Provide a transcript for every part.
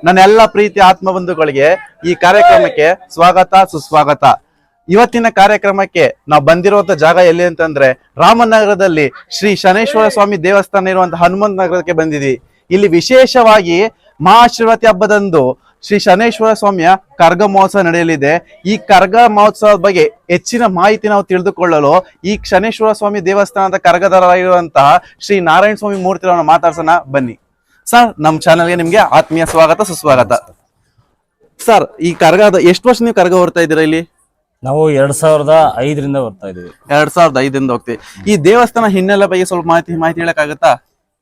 ನನ್ನ ಎಲ್ಲ ಪ್ರೀತಿ ಆತ್ಮಬಂಧುಗಳಿಗೆ ಈ ಕಾರ್ಯಕ್ರಮಕ್ಕೆ ಸ್ವಾಗತ ಸುಸ್ವಾಗತ. ಇವತ್ತಿನ ಕಾರ್ಯಕ್ರಮಕ್ಕೆ ನಾವು ಬಂದಿರುವಂತ ಜಾಗ ಎಲ್ಲಿ ಅಂತಂದ್ರೆ ರಾಮನಗರದಲ್ಲಿ ಶ್ರೀ ಶನೇಶ್ವರ ಸ್ವಾಮಿ ದೇವಸ್ಥಾನ ಇರುವಂತಹ ಹನುಮಂತ ನಗರಕ್ಕೆ ಬಂದಿದ್ವಿ. ಇಲ್ಲಿ ವಿಶೇಷವಾಗಿ ಮಹಾಶಿವರಾತ್ರಿ ಹಬ್ಬದಂದು ಶ್ರೀ ಶನೇಶ್ವರ ಸ್ವಾಮಿಯ ಕರ್ಗ ಮಹೋತ್ಸವ ನಡೆಯಲಿದೆ. ಈ ಕರ್ಗ ಮಹೋತ್ಸವದ ಬಗ್ಗೆ ಹೆಚ್ಚಿನ ಮಾಹಿತಿ ನಾವು ತಿಳಿದುಕೊಳ್ಳಲು ಈ ಶನೇಶ್ವರ ಸ್ವಾಮಿ ದೇವಸ್ಥಾನದ ಕರ್ಗದರಾಗಿರುವಂತಹ ಶ್ರೀ ನಾರಾಯಣ ಸ್ವಾಮಿ ಮೂರ್ತಿಗಳನ್ನು ಮಾತಾಡ್ಸೋಣ ಬನ್ನಿ. ಸರ್, ನಮ್ಮ ಚಾನಲ್ಗೆ ನಿಮ್ಗೆ ಆತ್ಮೀಯ ಸ್ವಾಗತ ಸುಸ್ವಾಗತ. ಸರ್, ಈ ಕರ್ಗದ ಎಷ್ಟು ವರ್ಷ ನೀವು ಕರ್ಗ ಹೊರ್ತಾ ಇದ್ದೀರಾ? ಇಲ್ಲಿ ನಾವು 2005ರಿಂದ ಬರ್ತಾ ಇದೀವಿ. 2005ರಿಂದ ಹೋಗ್ತೀವಿ. ಈ ದೇವಸ್ಥಾನ ಹಿನ್ನೆಲೆ ಬಗ್ಗೆ ಸ್ವಲ್ಪ ಮಾಹಿತಿ ಹೇಳಕ್ಕಾಗತ್ತಾ?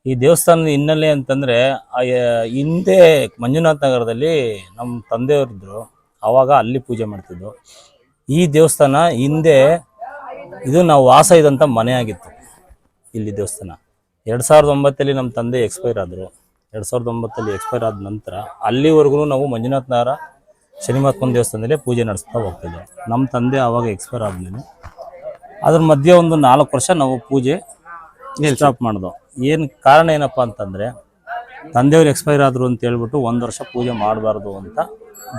ಈ ದೇವಸ್ಥಾನದ ಹಿನ್ನೆಲೆ ಅಂತಂದ್ರೆ ಹಿಂದೆ ಮಂಜುನಾಥ ನಗರದಲ್ಲಿ ನಮ್ಮ ತಂದೆಯವರಿದ್ರು, ಅವಾಗ ಅಲ್ಲಿ ಪೂಜೆ ಮಾಡ್ತಿದ್ವು. ಈ ದೇವಸ್ಥಾನ ಹಿಂದೆ ಇದು ನಾವು ವಾಸ ಇದ್ದಂಥ ಮನೆ ಆಗಿತ್ತು. ಇಲ್ಲಿ ದೇವಸ್ಥಾನ 2009 ನಮ್ಮ ತಂದೆ ಎಕ್ಸ್ಪೈರ್ ಆದರು. 2009 ಎಕ್ಸ್ಪೈರ್ ಆದ ನಂತರ ಅಲ್ಲಿವರೆಗೂ ನಾವು ಮಂಜುನಾಥ ನಗರ ಶನಿಮಹಾತ್ಮನ ದೇವಸ್ಥಾನದಲ್ಲಿ ಪೂಜೆ ನಡೆಸ್ತಾ ಹೋಗ್ತಿದ್ದೆ. ನಮ್ಮ ತಂದೆ ಆವಾಗ ಎಕ್ಸ್ಪೈರ್ ಆದ್ಮೇಲೆ ಅದ್ರ ಮಧ್ಯೆ ಒಂದು 4 ವರ್ಷ ನಾವು ಪೂಜೆ ಸ್ಟಾಪ್ ಮಾಡಿದ್ವು. ಏನು ಕಾರಣ ಏನಪ್ಪ ಅಂತಂದರೆ, ತಂದೆಯವ್ರು ಎಕ್ಸ್ಪೈರ್ ಆದರು ಅಂತ ಹೇಳ್ಬಿಟ್ಟು 1 ವರ್ಷ ಪೂಜೆ ಮಾಡಬಾರ್ದು ಅಂತ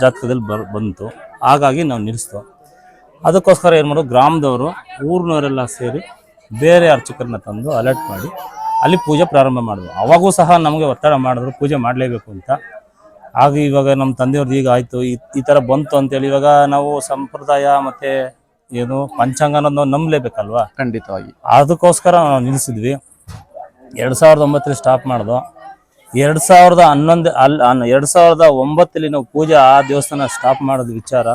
ಜಾತಕದಲ್ಲಿ ಬಂತು. ಹಾಗಾಗಿ ನಾವು ನಿಲ್ಲಿಸ್ತು. ಅದಕ್ಕೋಸ್ಕರ ಏನು ಮಾಡೋದು, ಗ್ರಾಮದವರು ಊರಿನವರೆಲ್ಲ ಸೇರಿ ಬೇರೆ ಅರ್ಚಕರನ್ನ ತಂದು ಅಲರ್ಟ್ ಮಾಡಿ ಅಲ್ಲಿ ಪೂಜೆ ಪ್ರಾರಂಭ ಮಾಡಿದ್ವು. ಅವಾಗೂ ಸಹ ನಮಗೆ ಒತ್ತಡ ಮಾಡಿದ್ರು ಪೂಜೆ ಮಾಡಲೇಬೇಕು ಅಂತ. ಆಗ ಇವಾಗ ನಮ್ಮ ತಂದೆಯವ್ರದ್ದು ಈಗ ಆಯಿತು, ಈ ಥರ ಬಂತು ಅಂತೇಳಿ ಇವಾಗ ನಾವು ಸಂಪ್ರದಾಯ ಮತ್ತು ಏನು ಪಂಚಾಂಗ ಅನ್ನೋದು ನಾವು ನಂಬಲೇಬೇಕಲ್ವಾ. ಖಂಡಿತವಾಗಿ. ಅದಕ್ಕೋಸ್ಕರ ನಾವು ನಿಲ್ಲಿಸಿದ್ವಿ. 2009 ಸ್ಟಾಪ್ ಮಾಡಿದ್ವು. 2009 ನಾವು ಪೂಜೆ ಆ ದೇವಸ್ಥಾನ ಸ್ಟಾಪ್ ಮಾಡೋದು ವಿಚಾರ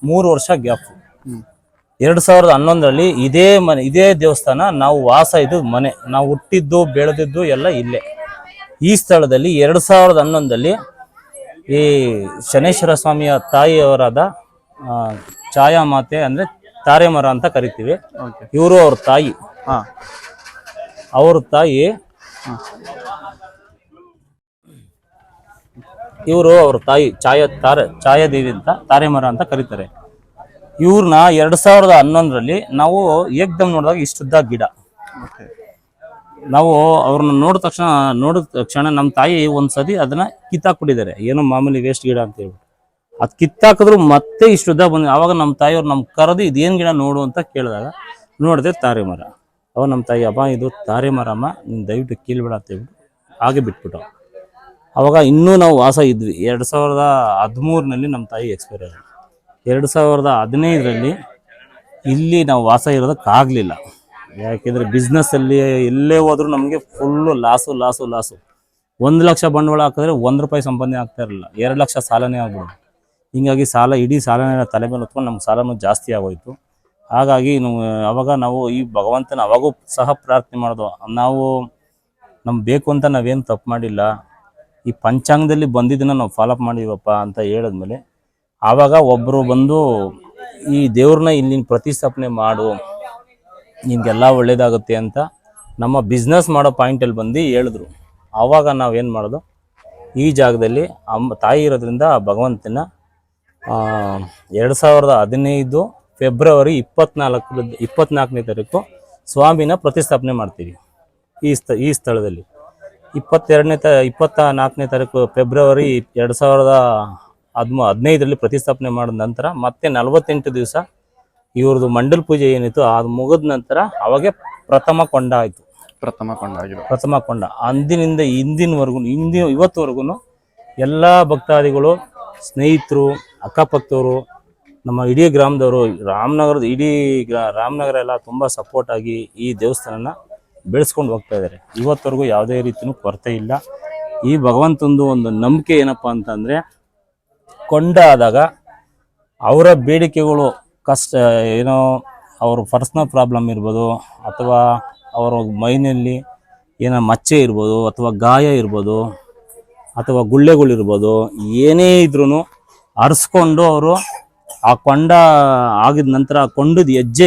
3 ವರ್ಷ ಗ್ಯಾಪ್. 2011 ಇದೇ ದೇವಸ್ಥಾನ ನಾವು ವಾಸ ಇದ್ದು ಮನೆ, ನಾವು ಹುಟ್ಟಿದ್ದು ಬೆಳೆದಿದ್ದು ಎಲ್ಲ ಇಲ್ಲೇ ಈ ಸ್ಥಳದಲ್ಲಿ. 2011 ಈ ಶನೇಶ್ವರ ಸ್ವಾಮಿಯ ತಾಯಿಯವರಾದ ಛಾಯಾ ಮಾತೆ ಅಂದ್ರೆ ತಾರೆ ಮರ ಅಂತ ಕರಿತೀವಿ. ಇವರು ಅವ್ರ ತಾಯಿ, ಇವರು ಅವ್ರ ತಾಯಿ ಛಾಯಾದೇವಿ ಅಂತ ತಾರೆ ಮರ ಅಂತ ಕರೀತಾರೆ. ಇವ್ರನ್ನ 2011 ನಾವು ಏಕ್ದಮ್ ನೋಡಿದಾಗ ಇಷ್ಟುದ್ದ ಗಿಡ. ನಾವು ಅವ್ರನ್ನ ನೋಡಿದ ತಕ್ಷಣ ನಮ್ಮ ತಾಯಿ ಒಂದ್ಸತಿ ಅದನ್ನ ಕಿತ್ತಾಕ್ಬಿಟ್ಟಿದ್ದಾರೆ, ಏನೋ ಮಾಮೂಲಿ ವೇಸ್ಟ್ ಗಿಡ ಅಂತ ಹೇಳ್ಬಿಟ್ಟು. ಅದು ಕಿತ್ತಾಕಿದ್ರು ಮತ್ತೆ ಇಷ್ಟುದ್ದ ಬಂದ. ಅವಾಗ ನಮ್ಮ ತಾಯಿಯವ್ರು ನಮ್ ಕರೆದು ಇದೇನ್ ಗಿಡ ನೋಡು ಅಂತ ಕೇಳಿದಾಗ ನೋಡಿದೆ ತಾರೆ ಮರ. ಅವಾಗ ನಮ್ಮ ತಾಯಿ, ಅಮ್ಮ ಇದು ತಾರೆ ಮರಮ್ಮ, ನೀನು ದಯವಿಟ್ಟು ಕೀಳ್ಬೇಡ ಅಂತ ಹೇಳ್ಬಿಟ್ಟು ಹಾಗೆ ಬಿಟ್ಬಿಟ್ಟು. ಅವಾಗ ಇನ್ನೂ ನಾವು ವಾಸ ಇದ್ವಿ. 2013 ನಮ್ಮ ತಾಯಿ ಎಕ್ಸ್ಪೈರ್ ಆದ್ರು. 2015 ಇಲ್ಲಿ ನಾವು ವಾಸ ಇರೋದಕ್ಕಾಗಲಿಲ್ಲ. ಯಾಕೆಂದರೆ ಬಿಸ್ನೆಸ್ಸಲ್ಲಿ ಎಲ್ಲೇ ಹೋದ್ರೂ ನಮಗೆ ಫುಲ್ಲು ಲಾಸು. 1 ಲಕ್ಷ ಬಂಡವಾಳ ಹಾಕಿದ್ರೆ 1 ರೂಪಾಯಿ ಸಂಪಾದನೆ ಆಗ್ತಾ ಇರಲಿಲ್ಲ. 2 ಲಕ್ಷ ಸಾಲನೇ ಆಗ್ಬಿಡೋದು. ಹಿಂಗಾಗಿ ಇಡೀ ಸಾಲನೇ ತಲೆ ಮೇಲೆ ಹೊತ್ಕೊಂಡು ನಮ್ಗೆ ಸಾಲನೂ ಜಾಸ್ತಿ ಆಗೋಯ್ತು. ಹಾಗಾಗಿ ಅವಾಗ ನಾವು ಈ ಭಗವಂತನ ಅವಾಗೂ ಸಹ ಪ್ರಾರ್ಥನೆ ಮಾಡೋದು, ನಾವು ನಮ್ಗೆ ಬೇಕು ಅಂತ ನಾವೇನು ತಪ್ಪು ಮಾಡಿಲ್ಲ, ಈ ಪಂಚಾಂಗದಲ್ಲಿ ಬಂದಿದ್ದನ್ನು ನಾವು ಫಾಲೋಅಪ್ ಮಾಡಿವಪ್ಪ ಅಂತ ಹೇಳಿದ್ಮೇಲೆ ಆವಾಗ ಒಬ್ಬರು ಬಂದು ಈ ದೇವ್ರನ್ನ ಇಲ್ಲಿ ಪ್ರತಿಷ್ಠಾಪನೆ ಮಾಡು, ನಿಮಗೆಲ್ಲ ಒಳ್ಳೇದಾಗುತ್ತೆ ಅಂತ ನಮ್ಮ ಬಿಸ್ನೆಸ್ ಮಾಡೋ ಪಾಯಿಂಟಲ್ಲಿ ಬಂದು ಹೇಳಿದ್ರು. ಆವಾಗ ನಾವೇನು ಮಾಡೋದು, ಈ ಜಾಗದಲ್ಲಿ ತಾಯಿ ಇರೋದ್ರಿಂದ ಭಗವಂತನ 2015 ಫೆಬ್ರವರಿ 24ನೇ ತಾರೀಕು ಸ್ವಾಮಿನ ಪ್ರತಿಷ್ಠಾಪನೆ ಮಾಡ್ತೀವಿ ಈ ಸ್ಥಳದಲ್ಲಿ. 24ನೇ ತಾರೀಕು ಫೆಬ್ರವರಿ 2015 ಪ್ರತಿಷ್ಠಾಪನೆ ಮಾಡಿದ ನಂತರ ಮತ್ತೆ 48 ದಿವಸ ಇವ್ರದ್ದು ಮಂಡಲ ಪೂಜೆ ಏನಿತ್ತು ಅದು ಮುಗಿದ ನಂತರ ಅವಾಗೆ ಪ್ರಥಮ ಕೊಂಡ ಆಯಿತು. ಪ್ರಥಮ ಕೊಂಡ ಅಂದಿನಿಂದ ಇವತ್ತುವರೆಗೂ ಎಲ್ಲ ಭಕ್ತಾದಿಗಳು, ಸ್ನೇಹಿತರು, ಅಕ್ಕಪಕ್ಕದವರು, ನಮ್ಮ ಇಡೀ ಗ್ರಾಮದವರು, ರಾಮನಗರ ಎಲ್ಲ ತುಂಬ ಸಪೋರ್ಟ್ ಆಗಿ ಈ ದೇವಸ್ಥಾನನ ಬೆಳೆಸ್ಕೊಂಡು ಹೋಗ್ತಾ ಇದ್ದಾರೆ. ಇವತ್ತವರೆಗೂ ಯಾವುದೇ ರೀತಿಯೂ ಕೊರತೆ ಇಲ್ಲ. ಈ ಭಗವಂತಂದು ಒಂದು ನಂಬಿಕೆ ಏನಪ್ಪ ಅಂತಂದರೆ, ಕೊಂಡ ಆದಾಗ ಅವರ ಬೇಡಿಕೆಗಳು ಕಷ್ಟ ಏನೋ ಅವ್ರ ಪರ್ಸ್ನಲ್ ಪ್ರಾಬ್ಲಮ್ ಇರ್ಬೋದು, ಅಥವಾ ಅವರ ಮೈನಲ್ಲಿ ಏನೋ ಮಚ್ಚೆ ಇರ್ಬೋದು, ಅಥವಾ ಗಾಯ ಇರ್ಬೋದು, ಅಥವಾ ಗುಳ್ಳೆಗಳಿರ್ಬೋದು, ಏನೇ ಇದ್ರೂ ಅರ್ಸ್ಕೊಂಡು ಅವರು ಆ ಕೊಂಡ ಆಗಿದ ನಂತರ ಕೊಂಡದ ಹೆಜ್ಜೆ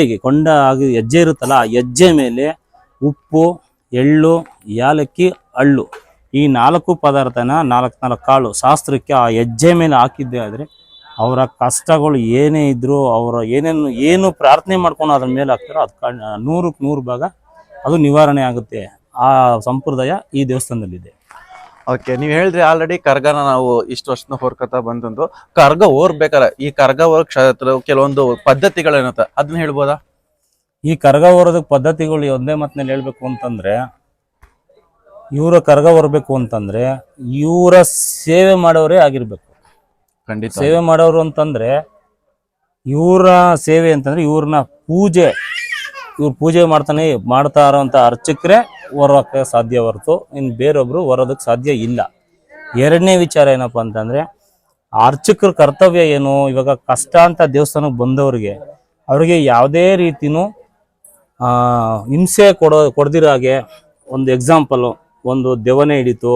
ಇರುತ್ತಲ್ಲ, ಆ ಹೆಜ್ಜೆ ಮೇಲೆ ಉಪ್ಪು, ಎಳ್ಳು, ಯಾಲಕ್ಕಿ, ಹಳ್ಳು ಈ 4 ಪದಾರ್ಥನ 4 ಕಾಳು ಶಾಸ್ತ್ರಕ್ಕೆ ಆ ಹೆಜ್ಜೆ ಮೇಲೆ ಹಾಕಿದ್ದೆ ಆದರೆ ಅವರ ಕಷ್ಟಗಳು ಏನೇ ಇದ್ರೂ ಅವರ ಏನು ಪ್ರಾರ್ಥನೆ ಮಾಡ್ಕೊಂಡು ಅದ್ರ ಮೇಲೆ ಹಾಕ್ತಾರೋ ಅದು 100% ಭಾಗ ಅದು ನಿವಾರಣೆ ಆಗುತ್ತೆ. ಆ ಸಂಪ್ರದಾಯ ಈ ದೇವಸ್ಥಾನದಲ್ಲಿದೆ. ಓಕೆ, ನೀವ್ ಹೇಳಿದ್ರಿ ಆಲ್ರೆಡಿ ಕರ್ಗನ ನಾವು ಇಷ್ಟು ವರ್ಷದ ಹೊರ್ಕತಾ ಬಂದಂದು. ಕರ್ಗ ಓರ್ಬೇಕಾರ ಈ ಕರ್ಗ ಓರ್ ಕೆಲವೊಂದು ಪದ್ಧತಿಗಳೇನತ್ತ ಅದನ್ನ ಹೇಳ್ಬೋದಾ? ಈ ಕರ್ಗ ಹೊರೋದಕ್ಕೆ ಪದ್ಧತಿಗಳು ಒಂದೇ ಮಾತಿನಲ್ಲಿ ಹೇಳ್ಬೇಕು ಅಂತಂದ್ರೆ, ಇವರ ಕರ್ಗ ಹೊರಬೇಕು ಅಂತಂದ್ರೆ ಇವರ ಸೇವೆ ಮಾಡೋರೇ ಆಗಿರ್ಬೇಕು. ಖಂಡಿತ. ಸೇವೆ ಮಾಡೋರು ಅಂತಂದ್ರೆ ಇವರ ಸೇವೆ ಅಂತಂದ್ರೆ ಇವ್ರನ್ನ ಇವ್ರು ಪೂಜೆ ಮಾಡ್ತಾ ಇರೋಂಥ ಅರ್ಚಕರೇ ಹೊರೋಕ್ಕೆ ಸಾಧ್ಯ ಹೊರತು ಇನ್ನು ಬೇರೊಬ್ರು ಹೊರೋದಕ್ಕೆ ಸಾಧ್ಯ ಇಲ್ಲ. ಎರಡನೇ ವಿಚಾರ ಏನಪ್ಪಾ ಅಂತಂದ್ರೆ, ಅರ್ಚಕರ ಕರ್ತವ್ಯ ಏನು, ಇವಾಗ ಕಷ್ಟ ಅಂತ ದೇವಸ್ಥಾನಕ್ಕೆ ಬಂದವ್ರಿಗೆ ಅವ್ರಿಗೆ ಯಾವುದೇ ರೀತಿನೂ ಹಿಂಸೆ ಕೊಡ್ದಿರೋ ಹಾಗೆ, ಒಂದು ಎಕ್ಸಾಂಪಲ್, ಒಂದು ದೆವನೇ ಹಿಡಿತು,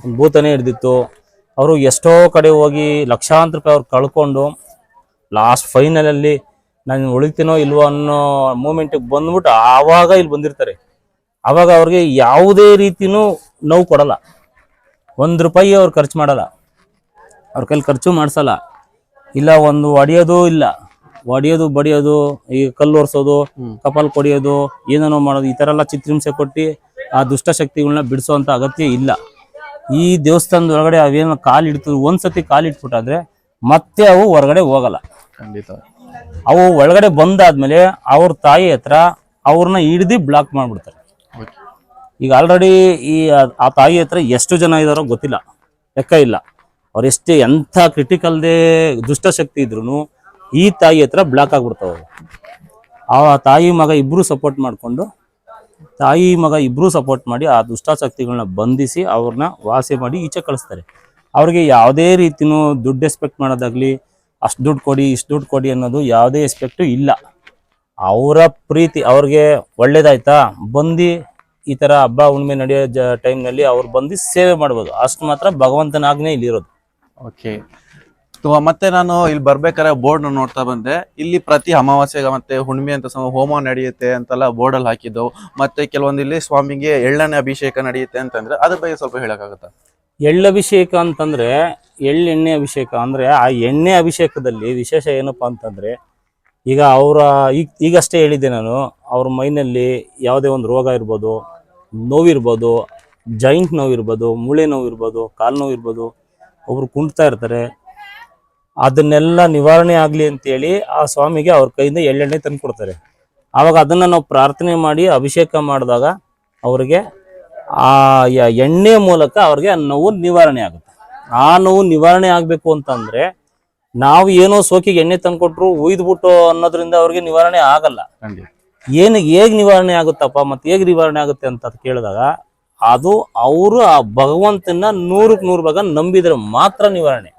ಒಂದು ಭೂತನೇ ಹಿಡಿದಿತ್ತು, ಅವರು ಎಷ್ಟೋ ಕಡೆ ಹೋಗಿ ಲಕ್ಷಾಂತರ ರೂಪಾಯಿ ಅವ್ರು ಕಳ್ಕೊಂಡು ಲಾಸ್ಟ್ ಫೈನಲಲ್ಲಿ ನಾನು ಉಳಿತೀನೋ ಇಲ್ವೋ ಅನ್ನೋ ಮೂಮೆಂಟಿಗೆ ಬಂದ್ಬಿಟ್ಟು ಆವಾಗ ಇಲ್ಲಿ ಬಂದಿರ್ತಾರೆ. ಆವಾಗ ಅವ್ರಿಗೆ ಯಾವುದೇ ರೀತಿನೂ ನೋವು ಕೊಡಲ್ಲ, 1 ರೂಪಾಯಿ ಅವ್ರು ಖರ್ಚು ಮಾಡಲ್ಲ, ಅವ್ರ ಕೈಲಿ ಖರ್ಚು ಮಾಡಿಸಲ್ಲ, ಇಲ್ಲ ಒಂದು ಹೊಡೆಯೋದು ಬಡಿಯೋದು, ಈ ಕಲ್ಲು ಒರೆಸೋದು, ಕಪಾಲ್ ಕೊಡಿಯೋದು, ಏನೇನೋ ಮಾಡೋದು, ಈ ಥರ ಎಲ್ಲ ಚಿತ್ರಹಿಂಸೆ ಕೊಟ್ಟು ಆ ದುಷ್ಟಶಕ್ತಿಗಳನ್ನ ಬಿಡಿಸೋ ಅಂತ ಅಗತ್ಯ ಇಲ್ಲ. ಈ ದೇವಸ್ಥಾನದ ಒಳಗಡೆ ಅವೇನೋ ಕಾಲಿಡ್ತದೆ, ಒಂದ್ಸತಿ ಕಾಲಿಟ್ಬಿಟ್ಟಾದ್ರೆ ಮತ್ತೆ ಅವು ಹೊರಗಡೆ ಹೋಗಲ್ಲ. ಖಂಡಿತ. ಅವು ಒಳಗಡೆ ಬಂದಾದ್ಮೇಲೆ ಅವ್ರ ತಾಯಿ ಹತ್ರ ಅವ್ರನ್ನ ಹಿಡ್ದು ಬ್ಲಾಕ್ ಮಾಡ್ಬಿಡ್ತಾರೆ. ಈಗ ಆಲ್ರೆಡಿ ಆ ತಾಯಿ ಹತ್ರ ಎಷ್ಟು ಜನ ಇದಾರೋ ಗೊತ್ತಿಲ್ಲ, ಲೆಕ್ಕ ಇಲ್ಲ. ಅವ್ರು ಎಂಥ ಕ್ರಿಟಿಕಲ್ದೇ ದುಷ್ಟಶಕ್ತಿ ಇದ್ರು ಈ ತಾಯಿ ಹತ್ರ ಬ್ಲಾಕ್ ಆಗ್ಬಿಡ್ತಾವ. ಆ ತಾಯಿ ಮಗ ಇಬ್ರು ಸಪೋರ್ಟ್ ಮಾಡಿ ಆ ದುಷ್ಟಶಕ್ತಿಗಳನ್ನ ಬಂಧಿಸಿ ಅವ್ರನ್ನ ವಾಸಿ ಮಾಡಿ ಈಚೆ ಕಳಿಸ್ತಾರೆ. ಅವ್ರಿಗೆ ಯಾವುದೇ ರೀತಿನೂ ದುಡ್ಡು ಎಕ್ಸ್ಪೆಕ್ಟ್ ಮಾಡೋದಾಗ್ಲಿ, ಅಷ್ಟು ದುಡ್ಡು ಕೊಡಿ ಇಷ್ಟು ದುಡ್ಡು ಕೊಡಿ ಅನ್ನೋದು ಯಾವುದೇ ಎಕ್ಸ್ಪೆಕ್ಟು ಇಲ್ಲ. ಅವರ ಪ್ರೀತಿ, ಅವ್ರಿಗೆ ಒಳ್ಳೇದಾಯ್ತಾ ಬಂದು ಈ ಥರ ಹಬ್ಬ ಹುಣ್ಣಿಮೆ ನಡೆಯೋ ಟೈಮ್ನಲ್ಲಿ ಅವ್ರು ಬಂದು ಸೇವೆ ಮಾಡ್ಬೋದು, ಅಷ್ಟು ಮಾತ್ರ ಭಗವಂತನ ಆಜ್ಞೆ ಇಲ್ಲಿರೋದು. ಓಕೆ, ಮತ್ತೆ ನಾನು ಇಲ್ಲಿ ಬರ್ಬೇಕಾದ್ರೆ ಬೋರ್ಡ್ ನೋಡ್ತಾ ಬಂದೆ. ಇಲ್ಲಿ ಪ್ರತಿ ಅಮಾವಾಸ್ಯೆಗೆ ಮತ್ತೆ ಹುಣ್ಣಿಮೆ ಅಂತ ಹೋಮ ನಡೆಯುತ್ತೆ ಅಂತೆಲ್ಲ ಬೋರ್ಡ್ ಅಲ್ಲಿ ಹಾಕಿದ್ದವು. ಮತ್ತೆ ಕೆಲವೊಂದು ಇಲ್ಲಿ ಸ್ವಾಮಿಗೆ ಎಳ್ಳೆಣ್ಣೆ ಅಭಿಷೇಕ ನಡೆಯುತ್ತೆ ಅಂತಂದ್ರೆ ಅದ್ರ ಬಗ್ಗೆ ಸ್ವಲ್ಪ ಹೇಳಕ್ಕಾಗತ್ತಾ? ಎಳ್ಳಭಿಷೇಕ ಅಂತಂದ್ರೆ, ಎಳ್ಳೆಣ್ಣೆ ಅಭಿಷೇಕ ಅಂದ್ರೆ, ಆ ಎಣ್ಣೆ ಅಭಿಷೇಕದಲ್ಲಿ ವಿಶೇಷ ಏನಪ್ಪಾ ಅಂತಂದ್ರೆ, ಈಗ ಈಗಷ್ಟೇ ಹೇಳಿದ್ದೆ ನಾನು, ಅವ್ರ ಮೈನಲ್ಲಿ ಯಾವುದೇ ಒಂದು ರೋಗ ಇರ್ಬೋದು, ನೋವಿರ್ಬೋದು, ಜಾಯಿಂಟ್ ನೋವಿರ್ಬೋದು, ಮೂಳೆ ನೋವಿರ್ಬೋದು, ಕಾಲು ನೋವಿರ್ಬೋದು, ಒಬ್ರು ಕುಂಟ್ತಾ ಇರ್ತಾರೆ, ಅದನ್ನೆಲ್ಲ ನಿವಾರಣೆ ಆಗಲಿ ಅಂತೇಳಿ ಆ ಸ್ವಾಮಿಗೆ ಅವ್ರ ಕೈಯಿಂದ ಎಳ್ಳೆಣ್ಣೆ ತಂದು ಕೊಡ್ತಾರೆ. ಆವಾಗ ಅದನ್ನು ನಾವು ಪ್ರಾರ್ಥನೆ ಮಾಡಿ ಅಭಿಷೇಕ ಮಾಡಿದಾಗ ಅವ್ರಿಗೆ ಆ ಎಣ್ಣೆ ಮೂಲಕ ಅವ್ರಿಗೆ ಆ ನೋವು ನಿವಾರಣೆ ಆಗುತ್ತೆ. ಆ ನೋವು ನಿವಾರಣೆ ಆಗಬೇಕು ಅಂತಂದ್ರೆ ನಾವು ಏನೋ ಸೋಕಿಗೆ ಎಣ್ಣೆ ತಂದ್ಕೊಟ್ರು ಉಯ್ದ್ಬಿಟ್ಟು ಅನ್ನೋದ್ರಿಂದ ಅವ್ರಿಗೆ ನಿವಾರಣೆ ಆಗಲ್ಲ. ಹೇಗ್ ನಿವಾರಣೆ ಆಗುತ್ತಪ್ಪ, ಮತ್ತೆ ಹೇಗ್ ನಿವಾರಣೆ ಆಗುತ್ತೆ ಅಂತ ಕೇಳಿದಾಗ ಅದು ಅವರು ಆ ಭಗವಂತನ 100ಕ್ಕೆ 100 ಭಾಗ ನಂಬಿದ್ರೆ ಮಾತ್ರ ನಿವಾರಣೆ.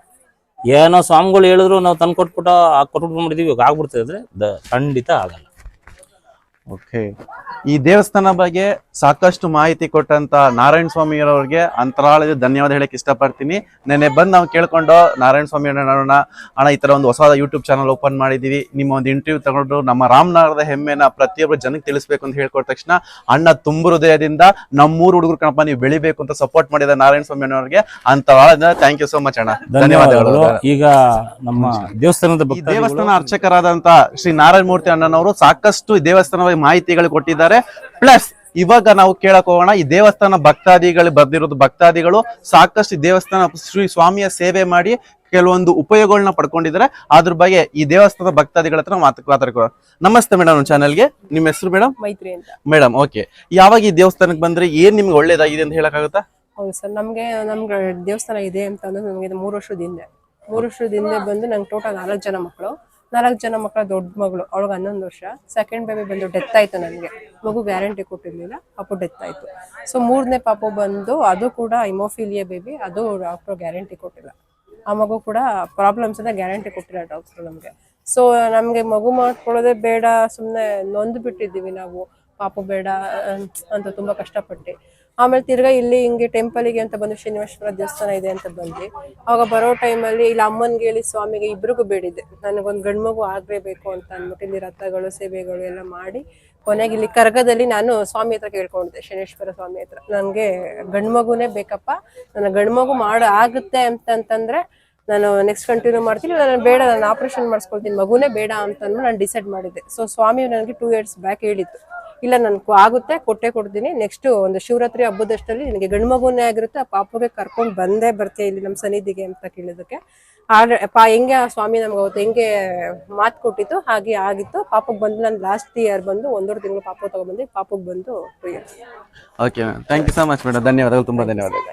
ಏನೋ ಸ್ವಾಮಿಗಳು ಹೇಳಿದ್ರು ನಾವು ಕೊಟ್ಬಿಟ್ಟಿದೀವಿ ಇವಾಗ ಆಗ್ಬಿಡ್ತದೆ ಅಂದ್ರೆ ಖಂಡಿತ ಆಗಲ್ಲ. ಓಕೆ, ಈ ದೇವಸ್ಥಾನ ಬಗ್ಗೆ ಸಾಕಷ್ಟು ಮಾಹಿತಿ ಕೊಟ್ಟಂತ ನಾರಾಯಣ ಸ್ವಾಮಿಯವರಿಗೆ ಅಂತರಾಳದ ಧನ್ಯವಾದ ಹೇಳಕ್ ಇಷ್ಟಪಡ್ತೀನಿ. ನೆನ್ನೆ ಬಂದು ನಾವು ಕೇಳ್ಕೊಂಡು ನಾರಾಯಣ ಸ್ವಾಮಿ ಅಣ್ಣ ಈ ತರ ಒಂದು ಹೊಸ ಯೂಟ್ಯೂಬ್ ಚಾನಲ್ ಓಪನ್ ಮಾಡಿದೀವಿ, ನಿಮ್ಮ ಒಂದು ಇಂಟರ್ವ್ಯೂ ತಗೊಂಡು ನಮ್ಮ ರಾಮನಗರದ ಹೆಮ್ಮೆನ ಪ್ರತಿಯೊಬ್ಬರು ಜನಕ್ಕೆ ತಿಳಿಸ್ಬೇಕು ಅಂತ ಹೇಳ್ಕೊಟ್ಟ ತಕ್ಷಣ ಅಣ್ಣ ತುಂಬ ಹೃದಯದಿಂದ ನಮ್ಮೂರು ಹುಡುಗರು ಕಣಪ್ಪ ನೀವು ಬೆಳಿಬೇಕು ಅಂತ ಸಪೋರ್ಟ್ ಮಾಡಿದ ನಾರಾಯಣ ಸ್ವಾಮಿ ಅವರಿಗೆ ಅಂತರಾಳದಿಂದ ಥ್ಯಾಂಕ್ ಯು ಸೋ ಮಚ್ ಅಣ್ಣ, ಧನ್ಯವಾದಗಳು. ಈಗ ನಮ್ಮ ದೇವಸ್ಥಾನ ಅರ್ಚಕರಾದಂತ ಶ್ರೀ ನಾರಾಯಣ ಮೂರ್ತಿ ಅಣ್ಣನವರು ಸಾಕಷ್ಟು ದೇವಸ್ಥಾನ ಮಾಹಿತಿಗಳು ಕೊಟ್ಟಿದ್ದಾರೆ. ಪ್ಲಸ್ ಇವಾಗ ನಾವು ಕೇಳಕ್ ಹೋಗೋಣ, ಈ ದೇವಸ್ಥಾನ ಭಕ್ತಾದಿಗಳು ಸಾಕಷ್ಟು ದೇವಸ್ಥಾನ ಶ್ರೀ ಸ್ವಾಮಿಯ ಸೇವೆ ಮಾಡಿ ಕೆಲವೊಂದು ಉಪಯೋಗಗಳನ್ನ ಪಡ್ಕೊಂಡಿದ್ದಾರೆ. ಅದ್ರ ಬಗ್ಗೆ ಈ ದೇವಸ್ಥಾನದ ಭಕ್ತಾದಿಗಳ ಹತ್ರ ಮಾತಾಡ್ಕೋ. ನಮಸ್ತೆ ಮೇಡಮ್, ಚಾನಲ್ಗೆ ನಿಮ್ಮ ಹೆಸರು ಮೇಡಮ್? ಮೈತ್ರಿ ಅಂತ. ಮೇಡಮ್, ಓಕೆ, ಯಾವಾಗ ಈ ದೇವಸ್ಥಾನಕ್ಕೆ ಬಂದ್ರೆ ಏನ್ ನಿಮ್ಗೆ ಒಳ್ಳೇದಾಗಿದೆ ಅಂತ ಹೇಳಕ್ಕಾಗುತ್ತಾ? ಹೌದು ಸರ್, ನಮ್ಗೆ ದೇವಸ್ಥಾನ ಇದೆ ಅಂತ ಅಂದ್ರೆ ನಮಗೆ 3 ವರ್ಷದ ಹಿಂದೆ ಬಂದು ನಂಗೆ ಟೋಟಲ್ 4 ಜನ ಮಕ್ಕಳ ದೊಡ್ಡ ಮಗಳು, ಅವಳಿಗೆ 11 ವರ್ಷ. ಸೆಕೆಂಡ್ ಬೇಬಿ ಬಂದು ಡೆತ್ ಆಯ್ತು. ನನಗೆ ಮಗು ಗ್ಯಾರಂಟಿ ಕೊಟ್ಟಿರ್ಲಿಲ್ಲ, ಪಾಪು ಡೆತ್ ಆಯ್ತು. ಸೊ 3ನೇ ಪಾಪು ಬಂದು ಅದು ಕೂಡ ಹಿಮೋಫಿಲಿಯಾ ಬೇಬಿ, ಅದು ಡಾಕ್ಟರ್ ಗ್ಯಾರಂಟಿ ಕೊಟ್ಟಿಲ್ಲ. ಆ ಮಗು ಕೂಡ ಪ್ರಾಬ್ಲಮ್ಸ್ ಅಂತ ಗ್ಯಾರಂಟಿ ಕೊಟ್ಟಿಲ್ಲ ಡಾಕ್ಟರ್ ನಮಗೆ. ಸೊ ನಮಗೆ ಮಗು ಮಾಡ್ಕೊಳ್ಳೋದೇ ಬೇಡ, ಸುಮ್ಮನೆ ನೊಂದು ಬಿಟ್ಟಿದ್ದೀವಿ ನಾವು, ಪಾಪು ಬೇಡ ಅಂತ ತುಂಬಾ ಕಷ್ಟಪಟ್ಟು. ಆಮೇಲೆ ತಿರ್ಗಾ ಇಲ್ಲಿ ಹಿಂಗೆ ಟೆಂಪಲಿಗೆ ಅಂತ ಬಂದು ಶ್ರೀನಿವಾಸಪುರ ದೇವಸ್ಥಾನ ಇದೆ ಅಂತ ಬಂದ್ವಿ. ಅವಾಗ ಬರೋ ಟೈಮಲ್ಲಿ ಇಲ್ಲಿ ಅಮ್ಮನ್ಗೆ ಹೇಳಿ ಸ್ವಾಮಿಗೆ ಇಬ್ರಿಗೂ ಬೇಡಿದ್ದೆ, ನನಗೊಂದು ಗಂಡು ಮಗು ಆಗ್ಲೇಬೇಕು ಅಂತ ಅಂದ್ಬಿಟ್ಟು ಇಲ್ಲಿ ರಥಗಳು ಸೇವೆಗಳು ಎಲ್ಲ ಮಾಡಿ ಕೊನೆಗೆ ಇಲ್ಲಿ ಕರ್ಗದಲ್ಲಿ ನಾನು ಸ್ವಾಮಿ ಹತ್ರ ಕೇಳ್ಕೊಂಡಿದ್ದೆ, ಶನೇಶ್ವರ ಸ್ವಾಮಿ ಹತ್ರ, ನನಗೆ ಗಂಡು ಮಗುನೇ ಬೇಕಪ್ಪ, ನನ್ನ ಗಂಡು ಮಗು ಆಗುತ್ತೆ ಅಂತಂತಂದ್ರೆ ನಾನು ನೆಕ್ಸ್ಟ್ ಕಂಟಿನ್ಯೂ ಮಾಡ್ತೀನಿ, ನಾನು ಬೇಡ, ನಾನು ಆಪರೇಷನ್ ಮಾಡಿಸ್ಕೊಳ್ತೀನಿ, ಮಗುನೇ ಬೇಡ ಅಂತ ನಾನು ಡಿಸೈಡ್ ಮಾಡಿದ್ದೆ. ಸೊ ಸ್ವಾಮಿ ನನಗೆ 2 years ಬ್ಯಾಕ್ ಹೇಳಿತ್ತು, ಇಲ್ಲ ನನ್ಗೆ ಆಗುತ್ತೆ ಕೊಟ್ಟೆ ಕೊಡ್ತೀನಿ, ನೆಕ್ಸ್ಟ್ ಒಂದು ಶಿವರಾತ್ರಿ ಹಬ್ಬದಷ್ಟಲ್ಲಿ ನಿನಗೆ ಗಂಡು ಮಗುನೇ ಆಗಿರುತ್ತೆ, ಆ ಪಾಪಗೆ ಕರ್ಕೊಂಡು ಬಂದೇ ಬರ್ತೀಯ ಇಲ್ಲಿ ನಮ್ಮ ಸನ್ನಿಧಿಗೆ ಅಂತ ಕೇಳಿದಕ್ಕೆ ಆದ್ರೆ ಹೆಂಗೆ ಆ ಸ್ವಾಮಿ ನಮ್ಗೆ ಅವತ್ತು ಹೆಂಗೆ ಮಾತು ಕೊಟ್ಟಿತ್ತು ಹಾಗೆ ಆಗಿತ್ತು. ಪಾಪಕ್ಕೆ ಬಂದು ನಾನು ಲಾಸ್ಟ್ ಇಯರ್ ಬಂದು 1.5 ತಿಂಗಳು ಪಾಪ ತಗೊಬಂದು ಪಾಪಕ್ಕೆ ಬಂದು okay ma'am, thank you so much madam, ಧನ್ಯವಾದಗಳು, ತುಂಬಾ ಧನ್ಯವಾದಗಳು.